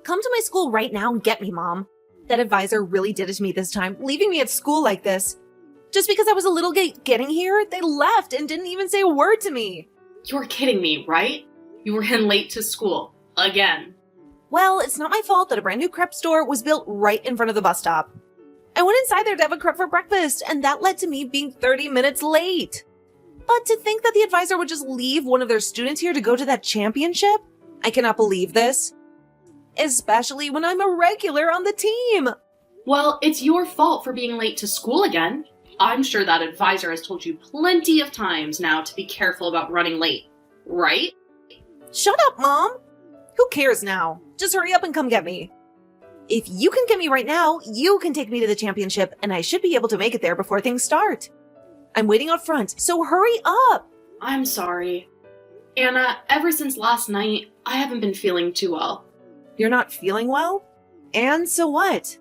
Come to my school right now and get me, Mom. That advisor really did it to me this time, leaving me at school like this. Just because I was a little getting here, they left and didn't even say a word to me. You're kidding me, right? You were late to school. Again. Well, it's not my fault that a brand new crepe store was built right in front of the bus stop. I went inside there to have a crepe for breakfast, and that led to me being 30 minutes late. But to think that the advisor would just leave one of their students here to go to that championship? I cannot believe this. Especially when I'm a regular on the team. Well, it's your fault for being late to school again. I'm sure that advisor has told you plenty of times now to be careful about running late, right? Shut up, Mom! Who cares now? Just hurry up and come get me. If you can get me right now, you can take me to the championship, and I should be able to make it there before things start. I'm waiting out front, so hurry up! I'm sorry. Anna, ever since last night, I haven't been feeling too well. You're not feeling well? And so what?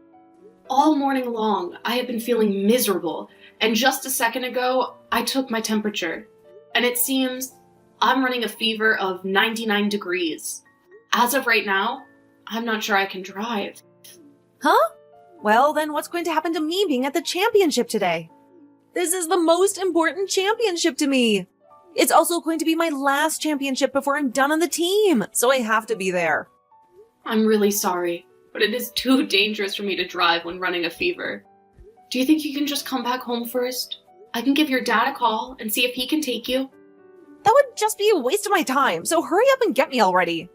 All morning long, I have been feeling miserable, and just a second ago, I took my temperature, and it seems I'm running a fever of 99 degrees. As of right now, I'm not sure I can drive. Huh? Well, then what's going to happen to me being at the championship today? This is the most important championship to me. It's also going to be my last championship before I'm done on the team, so I have to be there. I'm really sorry, but it is too dangerous for me to drive when running a fever. Do you think you can just come back home first? I can give your dad a call and see if he can take you. That would just be a waste of my time, so hurry up and get me already.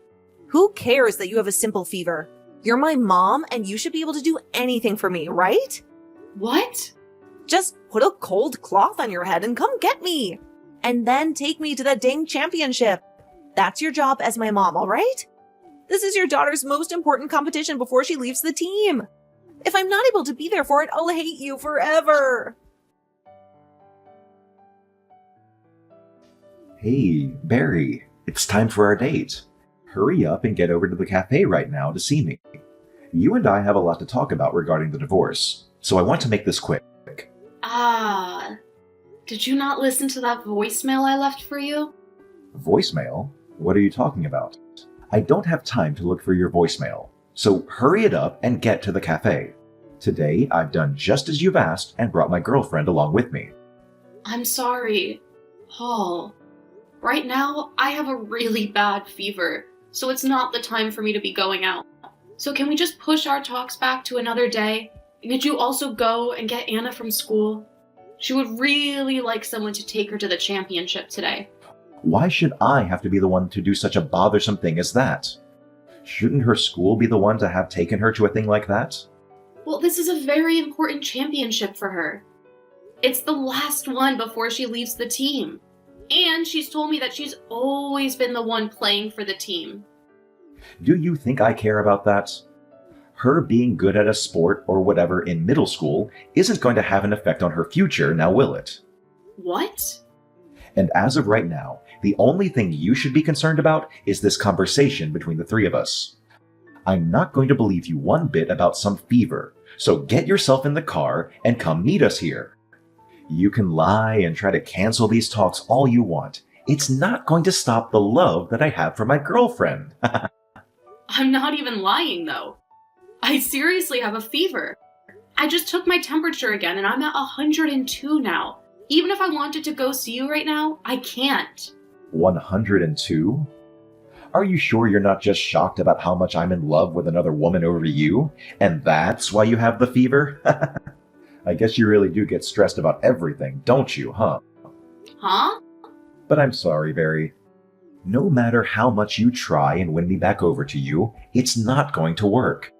Who cares that you have a simple fever? You're my mom, and you should be able to do anything for me, right? What? Just put a cold cloth on your head and come get me. And then take me to that dang championship. That's your job as my mom, all right? This is your daughter's most important competition before she leaves the team. If I'm not able to be there for it, I'll hate you forever. Hey, Barry, it's time for our date. Hurry up and get over to the cafe right now to see me. You and I have a lot to talk about regarding the divorce, so I want to make this quick. Did you not listen to that voicemail I left for you? Voicemail? What are you talking about? I don't have time to look for your voicemail, so hurry it up and get to the cafe. Today, I've done just as you've asked and brought my girlfriend along with me. I'm sorry, Paul. Right now, I have a really bad fever, so it's not the time for me to be going out. So can we just push our talks back to another day? And could you also go and get Anna from school? She would really like someone to take her to the championship today. Why should I have to be the one to do such a bothersome thing as that? Shouldn't her school be the one to have taken her to a thing like that? Well, this is a very important championship for her. It's the last one before she leaves the team. And she's told me that she's always been the one playing for the team. Do you think I care about that? Her being good at a sport or whatever in middle school isn't going to have an effect on her future, now will it? What? And as of right now, the only thing you should be concerned about is this conversation between the three of us. I'm not going to believe you one bit about some fever, so get yourself in the car and come meet us here. You can lie and try to cancel these talks all you want. It's not going to stop the love that I have for my girlfriend. I'm not even lying, though. I seriously have a fever. I just took my temperature again and I'm at 102 now. Even if I wanted to go see you right now, I can't. 102? Are you sure you're not just shocked about how much I'm in love with another woman over you? And that's why you have the fever? I guess you really do get stressed about everything, don't you, huh? Huh? But I'm sorry, Barry. No matter how much you try and win me back over to you, it's not going to work.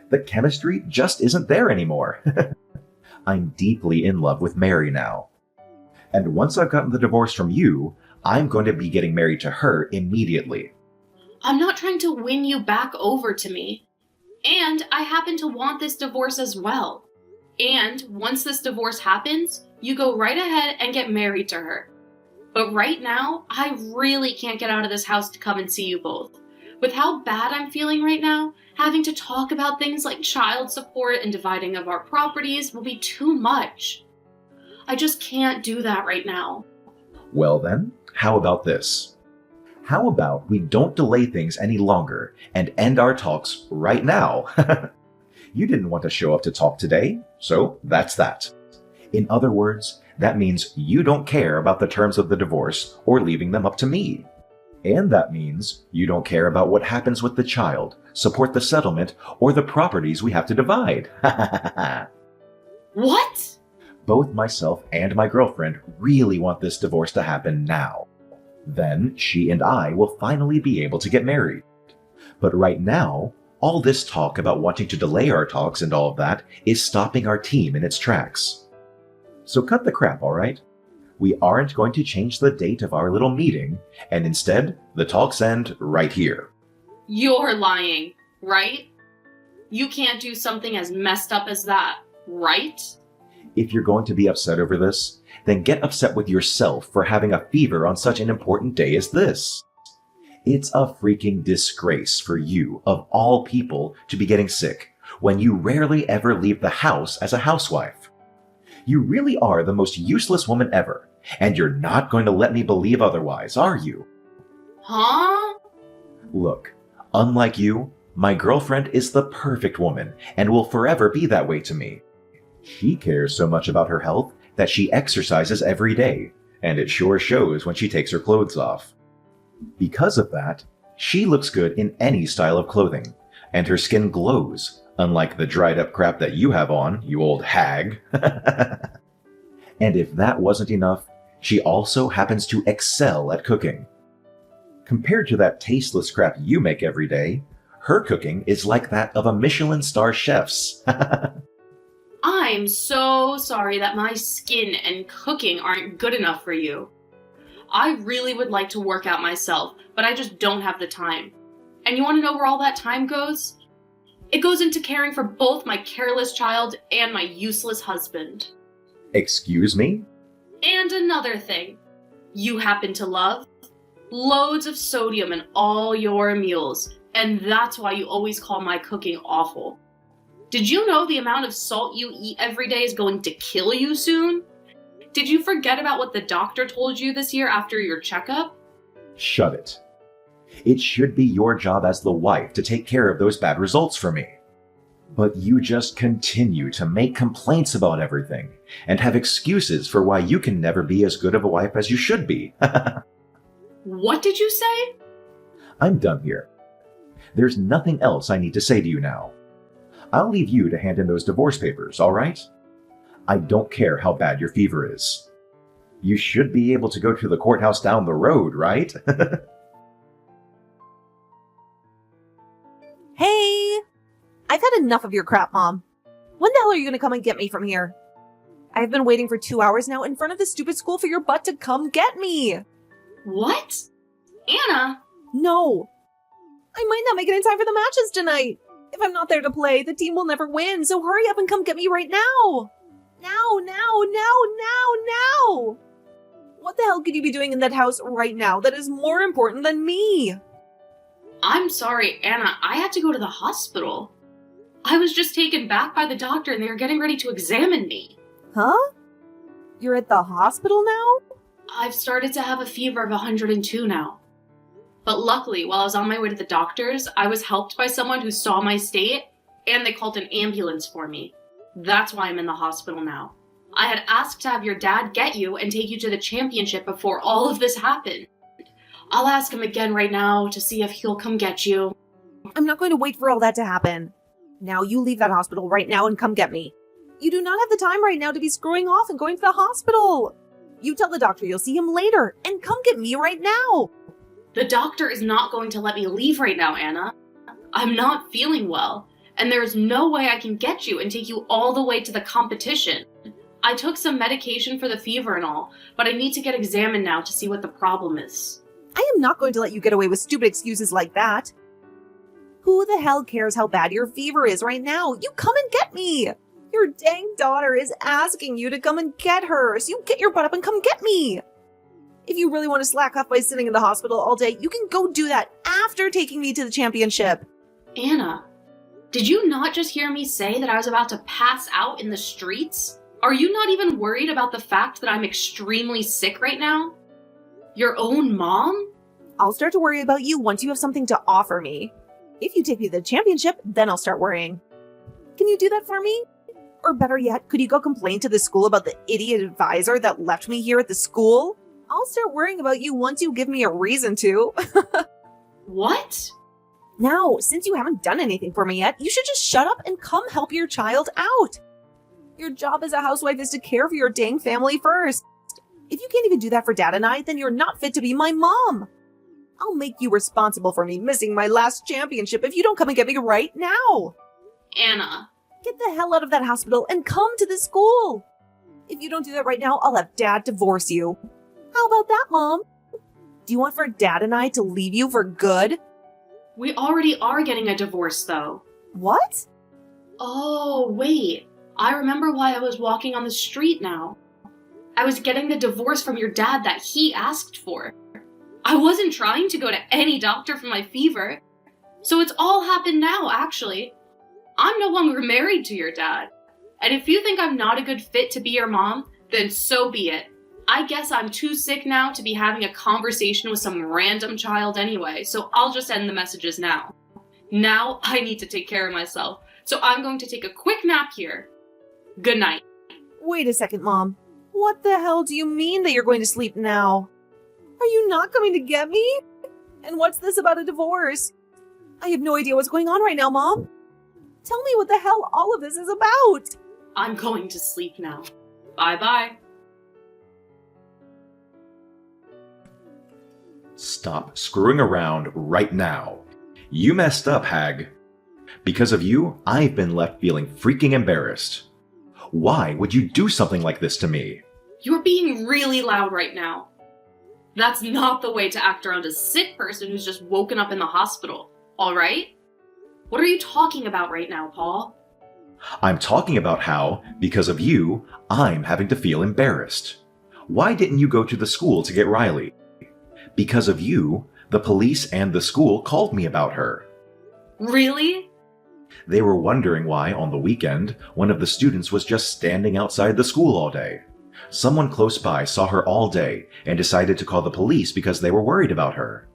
The chemistry just isn't there anymore. I'm deeply in love with Mary now. And once I've gotten the divorce from you, I'm going to be getting married to her immediately. I'm not trying to win you back over to me. And I happen to want this divorce as well. And once this divorce happens, you go right ahead and get married to her. But right now, I really can't get out of this house to come and see you both. With how bad I'm feeling right now, having to talk about things like child support and dividing of our properties will be too much. I just can't do that right now. Well then, how about this? How about we don't delay things any longer and end our talks right now? You didn't want to show up to talk today, so that's that. In other words, that means you don't care about the terms of the divorce or leaving them up to me. And that means you don't care about what happens with the child, support the settlement, or the properties we have to divide. What? Both myself and my girlfriend really want this divorce to happen now. Then she and I will finally be able to get married. But right now, all this talk about wanting to delay our talks and all of that is stopping our team in its tracks. So cut the crap, all right? We aren't going to change the date of our little meeting, and instead, the talks end right here. You're lying, right? You can't do something as messed up as that, right? If you're going to be upset over this, then get upset with yourself for having a fever on such an important day as this. It's a freaking disgrace for you, of all people, to be getting sick when you rarely ever leave the house as a housewife. You really are the most useless woman ever, and you're not going to let me believe otherwise, are you? Huh? Look, unlike you, my girlfriend is the perfect woman and will forever be that way to me. She cares so much about her health that she exercises every day, and it sure shows when she takes her clothes off. Because of that, she looks good in any style of clothing, and her skin glows, unlike the dried up crap that you have on, you old hag. And if that wasn't enough, she also happens to excel at cooking. Compared to that tasteless crap you make every day, her cooking is like that of a Michelin star chef's. I'm so sorry that my skin and cooking aren't good enough for you. I really would like to work out myself, but I just don't have the time. And you want to know where all that time goes? It goes into caring for both my careless child and my useless husband. Excuse me? And another thing, you happen to love loads of sodium in all your meals, and that's why you always call my cooking awful. Did you know the amount of salt you eat every day is going to kill you soon? Did you forget about what the doctor told you this year after your checkup? Shut it. It should be your job as the wife to take care of those bad results for me. But you just continue to make complaints about everything and have excuses for why you can never be as good of a wife as you should be. What did you say? I'm done here. There's nothing else I need to say to you now. I'll leave you to hand in those divorce papers, all right? I don't care how bad your fever is. You should be able to go to the courthouse down the road, right? Hey! I've had enough of your crap, Mom. When the hell are you gonna come and get me from here? I've been waiting for 2 hours now in front of the stupid school for your butt to come get me! What? Anna? No! I might not make it in time for the matches tonight! If I'm not there to play, the team will never win, so hurry up and come get me right now! Now! What the hell could you be doing in that house right now that is more important than me? I'm sorry, Anna. I had to go to the hospital. I was just taken back by the doctor and they were getting ready to examine me. Huh? You're at the hospital now? I've started to have a fever of 102 now. But luckily, while I was on my way to the doctor's, I was helped by someone who saw my state, and they called an ambulance for me. That's why I'm in the hospital now. I had asked to have your dad get you and take you to the championship before all of this happened. I'll ask him again right now to see if he'll come get you. I'm not going to wait for all that to happen. Now you leave that hospital right now and come get me. You do not have the time right now to be screwing off and going to the hospital. You tell the doctor you'll see him later and come get me right now. The doctor is not going to let me leave right now, Anna. I'm not feeling well, and there is no way I can get you and take you all the way to the competition. I took some medication for the fever and all, but I need to get examined now to see what the problem is. I am not going to let you get away with stupid excuses like that. Who the hell cares how bad your fever is right now? You come and get me! Your dang daughter is asking you to come and get her, so you get your butt up and come get me! If you really want to slack off by sitting in the hospital all day, you can go do that after taking me to the championship. Anna, did you not just hear me say that I was about to pass out in the streets? Are you not even worried about the fact that I'm extremely sick right now? Your own mom? I'll start to worry about you once you have something to offer me. If you take me to the championship, then I'll start worrying. Can you do that for me? Or better yet, could you go complain to the school about the idiot advisor that left me here at the school? I'll start worrying about you once you give me a reason to. What? Now, since you haven't done anything for me yet, you should just shut up and come help your child out. Your job as a housewife is to care for your dang family first. If you can't even do that for Dad and I, then you're not fit to be my mom. I'll make you responsible for me missing my last championship if you don't come and get me right now. Anna. Get the hell out of that hospital and come to the school. If you don't do that right now, I'll have Dad divorce you. How about that, Mom? Do you want for Dad and I to leave you for good? We already are getting a divorce, though. What? Oh, wait. I remember why I was walking on the street now. I was getting the divorce from your dad that he asked for. I wasn't trying to go to any doctor for my fever. So it's all happened now, actually. I'm no longer married to your dad. And if you think I'm not a good fit to be your mom, then so be it. I guess I'm too sick now to be having a conversation with some random child anyway, so I'll just end the messages now. Now I need to take care of myself, so I'm going to take a quick nap here. Good night. Wait a second, Mom. What the hell do you mean that you're going to sleep now? Are you not coming to get me? And what's this about a divorce? I have no idea what's going on right now, Mom. Tell me what the hell all of this is about. I'm going to sleep now. Bye-bye. Stop screwing around right now. You messed up, Hag. Because of you, I've been left feeling freaking embarrassed. Why would you do something like this to me? You're being really loud right now. That's not the way to act around a sick person who's just woken up in the hospital, alright? What are you talking about right now, Paul? I'm talking about how, because of you, I'm having to feel embarrassed. Why didn't you go to the school to get Riley? Because of you, the police and the school called me about her. Really? They were wondering why, on the weekend, one of the students was just standing outside the school all day. Someone close by saw her all day and decided to call the police because they were worried about her.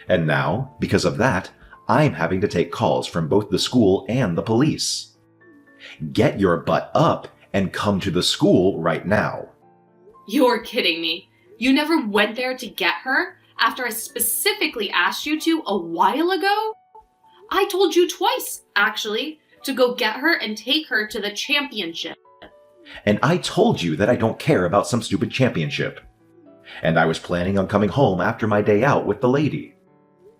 And now, because of that, I'm having to take calls from both the school and the police. Get your butt up and come to the school right now. You're kidding me. You never went there to get her after I specifically asked you to a while ago? I told you twice, actually, to go get her and take her to the championship. And I told you that I don't care about some stupid championship. And I was planning on coming home after my day out with the lady.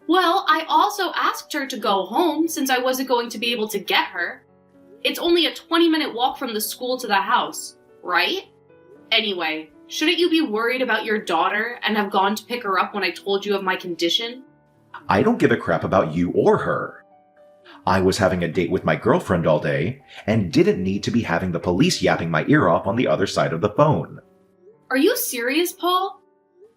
Well, I also asked her to go home since I wasn't going to be able to get her. It's only a 20-minute walk from the school to the house, right? Anyway, shouldn't you be worried about your daughter and have gone to pick her up when I told you of my condition? I don't give a crap about you or her. I was having a date with my girlfriend all day and didn't need to be having the police yapping my ear off on the other side of the phone. Are you serious, Paul?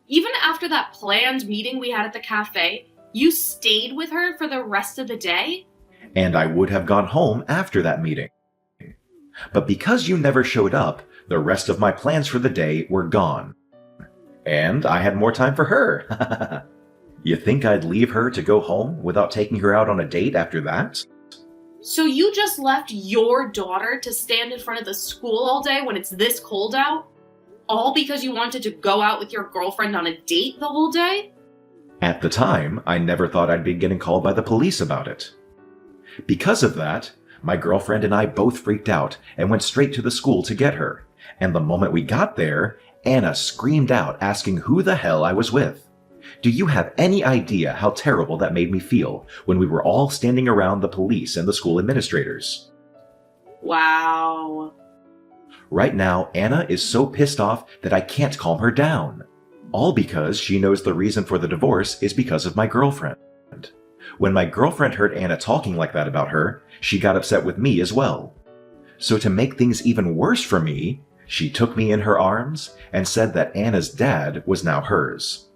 Even after that planned meeting we had at the cafe, you stayed with her for the rest of the day? And I would have gone home after that meeting. But because you never showed up, the rest of my plans for the day were gone. And I had more time for her. You think I'd leave her to go home without taking her out on a date after that? So you just left your daughter to stand in front of the school all day when it's this cold out? All because you wanted to go out with your girlfriend on a date the whole day? At the time, I never thought I'd be getting called by the police about it. Because of that, my girlfriend and I both freaked out and went straight to the school to get her. And the moment we got there, Anna screamed out asking who the hell I was with. Do you have any idea how terrible that made me feel when we were all standing around the police and the school administrators? Wow. Right now, Anna is so pissed off that I can't calm her down. All because she knows the reason for the divorce is because of my girlfriend. When my girlfriend heard Anna talking like that about her, she got upset with me as well. So to make things even worse for me, she took me in her arms and said that Anna's dad was now hers.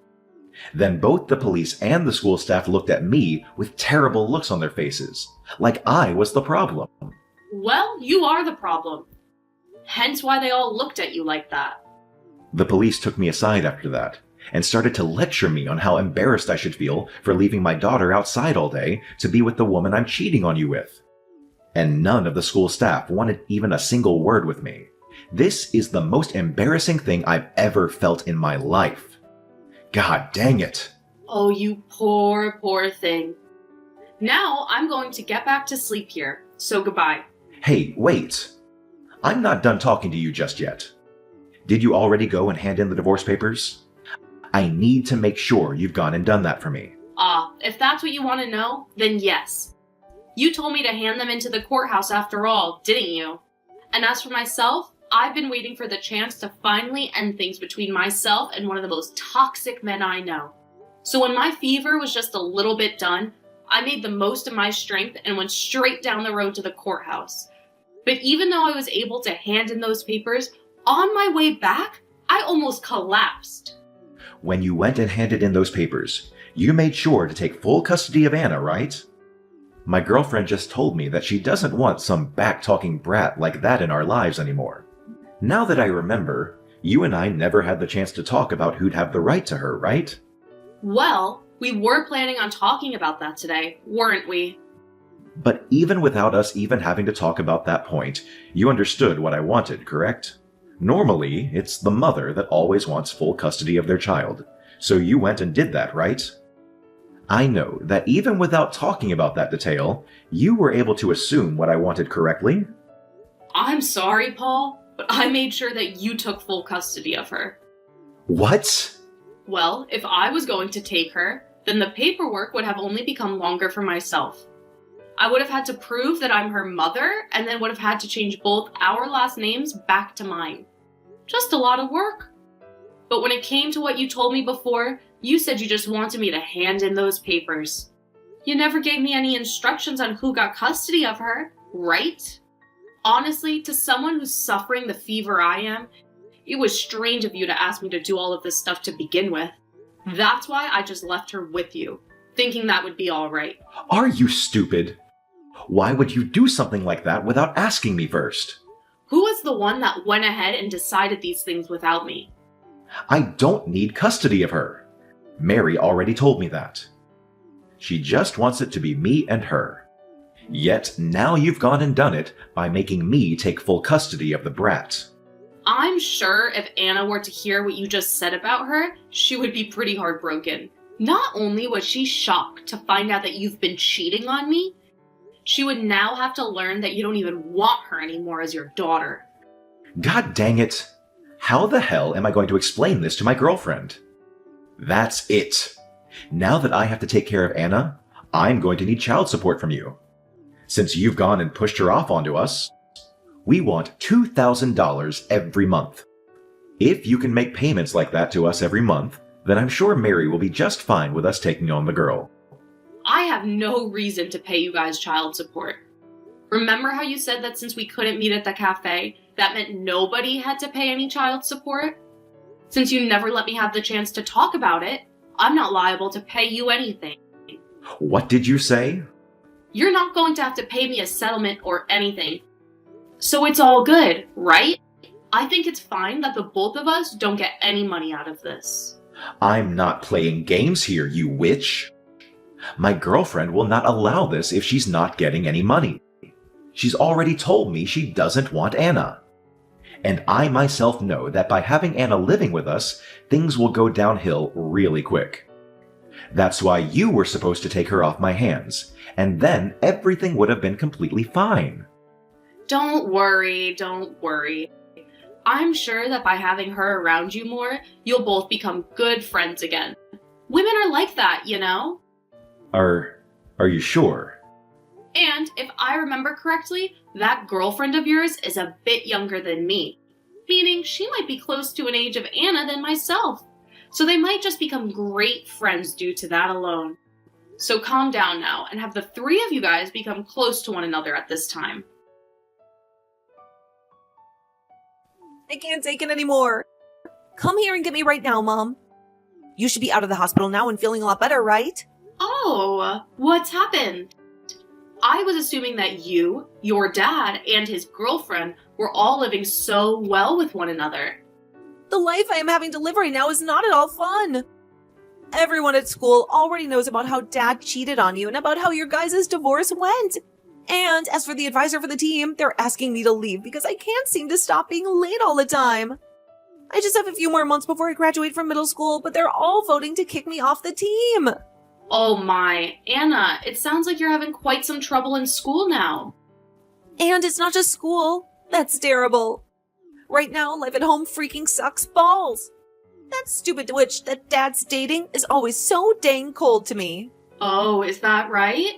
Then both the police and the school staff looked at me with terrible looks on their faces, like I was the problem. Well, you are the problem. Hence why they all looked at you like that. The police took me aside after that, and started to lecture me on how embarrassed I should feel for leaving my daughter outside all day to be with the woman I'm cheating on you with. And none of the school staff wanted even a single word with me. This is the most embarrassing thing I've ever felt in my life. God dang it. Oh, you poor, poor thing. Now I'm going to get back to sleep here, so goodbye. Hey, wait. I'm not done talking to you just yet. Did you already go and hand in the divorce papers? I need to make sure you've gone and done that for me. If that's what you want to know, then yes. You told me to hand them into the courthouse after all, didn't you? And as for myself, I've been waiting for the chance to finally end things between myself and one of the most toxic men I know. So when my fever was just a little bit done, I made the most of my strength and went straight down the road to the courthouse. But even though I was able to hand in those papers, on my way back, I almost collapsed. When you went and handed in those papers, you made sure to take full custody of Anna, right? My girlfriend just told me that she doesn't want some back-talking brat like that in our lives anymore. Now that I remember, you and I never had the chance to talk about who'd have the right to her, right? Well, we were planning on talking about that today, weren't we? But even without us even having to talk about that point, you understood what I wanted, correct? Normally, it's the mother that always wants full custody of their child, so you went and did that, right? I know that even without talking about that detail, you were able to assume what I wanted correctly. I'm sorry, Paul, but I made sure that you took full custody of her. What? Well, if I was going to take her, then the paperwork would have only become longer for myself. I would have had to prove that I'm her mother, and then would have had to change both our last names back to mine. Just a lot of work. But when it came to what you told me before, you said you just wanted me to hand in those papers. You never gave me any instructions on who got custody of her, right? Honestly, to someone who's suffering the fever I am, it was strange of you to ask me to do all of this stuff to begin with. That's why I just left her with you, thinking that would be all right. Are you stupid? Why would you do something like that without asking me first? Who was the one that went ahead and decided these things without me? I don't need custody of her. Mary already told me that. She just wants it to be me and her. Yet now you've gone and done it by making me take full custody of the brat. I'm sure if Anna were to hear what you just said about her, she would be pretty heartbroken. Not only was she shocked to find out that you've been cheating on me, she would now have to learn that you don't even want her anymore as your daughter. God dang it. How the hell am I going to explain this to my girlfriend? That's it. Now that I have to take care of Anna, I'm going to need child support from you. Since you've gone and pushed her off onto us, we want $2,000 every month. If you can make payments like that to us every month, then I'm sure Mary will be just fine with us taking on the girl. I have no reason to pay you guys child support. Remember how you said that since we couldn't meet at the cafe, that meant nobody had to pay any child support? Since you never let me have the chance to talk about it, I'm not liable to pay you anything. What did you say? You're not going to have to pay me a settlement or anything. So it's all good, right? I think it's fine that the both of us don't get any money out of this. I'm not playing games here, you witch. My girlfriend will not allow this if she's not getting any money. She's already told me she doesn't want Anna. And I myself know that by having Anna living with us, things will go downhill really quick. That's why you were supposed to take her off my hands, and then everything would have been completely fine. Don't worry, don't worry. I'm sure that by having her around you more, you'll both become good friends again. Women are like that, you know? Are you sure? And if I remember correctly, that girlfriend of yours is a bit younger than me. Meaning she might be close to an age of Anna than myself. So they might just become great friends due to that alone. So calm down now and have the three of you guys become close to one another at this time. I can't take it anymore. Come here and get me right now, Mom. You should be out of the hospital now and feeling a lot better, right? Oh, what's happened? I was assuming that you, your dad, and his girlfriend were all living so well with one another. The life I am having to live right now is not at all fun. Everyone at school already knows about how Dad cheated on you and about how your guys' divorce went. And as for the advisor for the team, they're asking me to leave because I can't seem to stop being late all the time. I just have a few more months before I graduate from middle school, but they're all voting to kick me off the team. Oh my, Anna, it sounds like you're having quite some trouble in school now. And it's not just school. That's terrible. Right now, life at home freaking sucks balls. That stupid witch that Dad's dating is always so dang cold to me. Oh, is that right?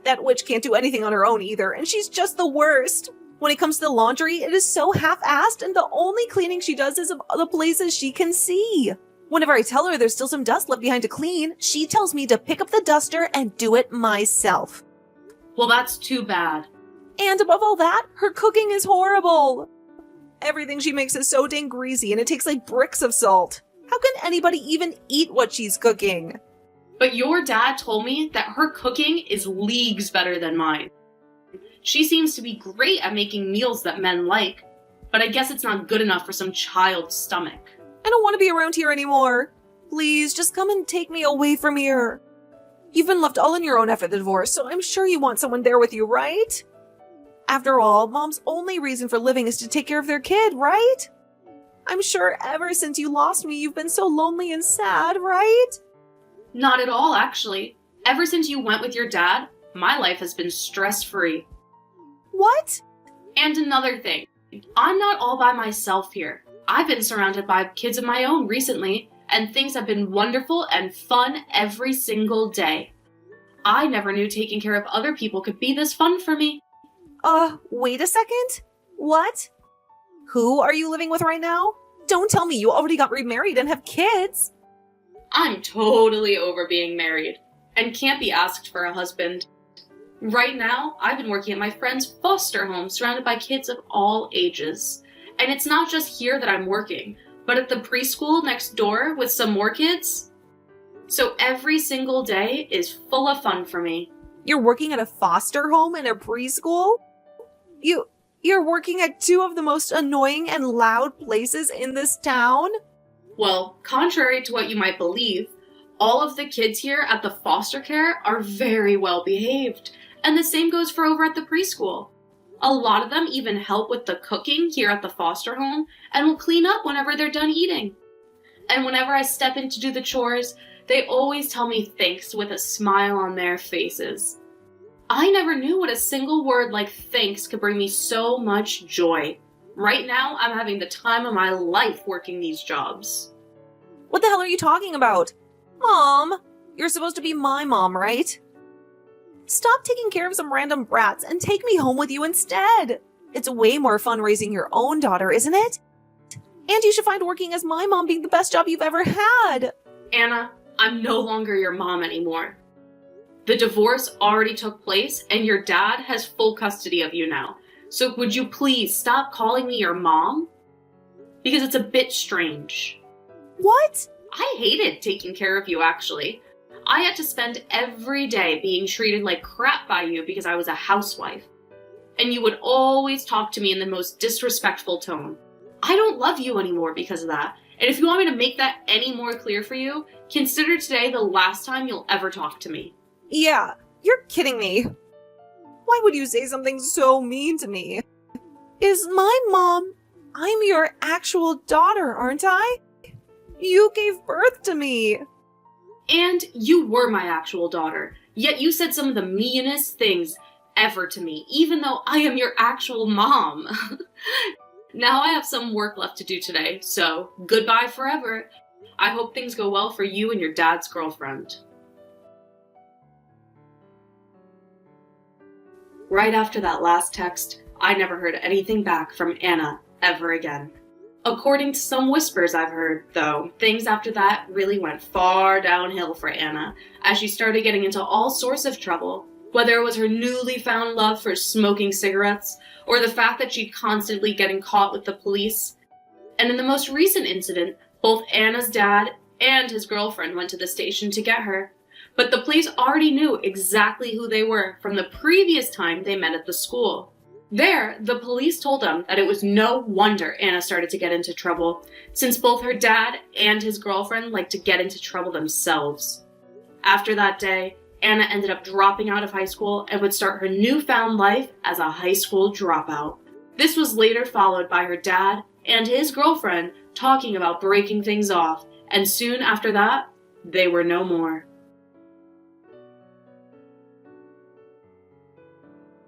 That witch can't do anything on her own either, and she's just the worst. When it comes to laundry, it is so half-assed, and the only cleaning she does is of the places she can see. Whenever I tell her there's still some dust left behind to clean, she tells me to pick up the duster and do it myself. Well, that's too bad. And above all that, her cooking is horrible. Everything she makes is so dang greasy, and it takes like bricks of salt. How can anybody even eat what she's cooking? But your dad told me that her cooking is leagues better than mine. She seems to be great at making meals that men like, but I guess it's not good enough for some child's stomach. I don't want to be around here anymore. Please, just come and take me away from here. You've been left all on your own after the divorce, so I'm sure you want someone there with you, right? After all, Mom's only reason for living is to take care of their kid, right? I'm sure ever since you lost me, you've been so lonely and sad, right? Not at all, actually. Ever since you went with your dad, my life has been stress-free. What? And another thing, I'm not all by myself here. I've been surrounded by kids of my own recently, and things have been wonderful and fun every single day. I never knew taking care of other people could be this fun for me. Wait a second? What? Who are you living with right now? Don't tell me you already got remarried and have kids. I'm totally over being married, and can't be asked for a husband. Right now, I've been working at my friend's foster home surrounded by kids of all ages. And it's not just here that I'm working, but at the preschool next door with some more kids. So every single day is full of fun for me. You're working at a foster home and a preschool? You're working at two of the most annoying and loud places in this town? Well, contrary to what you might believe, all of the kids here at the foster care are very well behaved. And the same goes for over at the preschool. A lot of them even help with the cooking here at the foster home and will clean up whenever they're done eating. And whenever I step in to do the chores, they always tell me thanks with a smile on their faces. I never knew what a single word like thanks could bring me so much joy. Right now, I'm having the time of my life working these jobs. What the hell are you talking about? Mom, you're supposed to be my mom, right? Stop taking care of some random brats and take me home with you instead. It's way more fun raising your own daughter, isn't it? And you should find working as my mom being the best job you've ever had. Anna, I'm no longer your mom anymore. The divorce already took place and your dad has full custody of you now. So would you please stop calling me your mom? Because it's a bit strange. What? I hated taking care of you, actually. I had to spend every day being treated like crap by you because I was a housewife. And you would always talk to me in the most disrespectful tone. I don't love you anymore because of that. And if you want me to make that any more clear for you, consider today the last time you'll ever talk to me. Yeah, you're kidding me. Why would you say something so mean to me? Is my mom... I'm your actual daughter, aren't I? You gave birth to me. And you were my actual daughter, yet you said some of the meanest things ever to me, even though I am your actual mom. Now I have some work left to do today, so goodbye forever. I hope things go well for you and your dad's girlfriend. Right after that last text, I never heard anything back from Anna ever again. According to some whispers I've heard, though, things after that really went far downhill for Anna, as she started getting into all sorts of trouble, whether it was her newly found love for smoking cigarettes, or the fact that she'd constantly getting caught with the police. And in the most recent incident, both Anna's dad and his girlfriend went to the station to get her. But the police already knew exactly who they were from the previous time they met at the school. There, the police told them that it was no wonder Anna started to get into trouble, since both her dad and his girlfriend liked to get into trouble themselves. After that day, Anna ended up dropping out of high school and would start her newfound life as a high school dropout. This was later followed by her dad and his girlfriend talking about breaking things off, and soon after that, they were no more.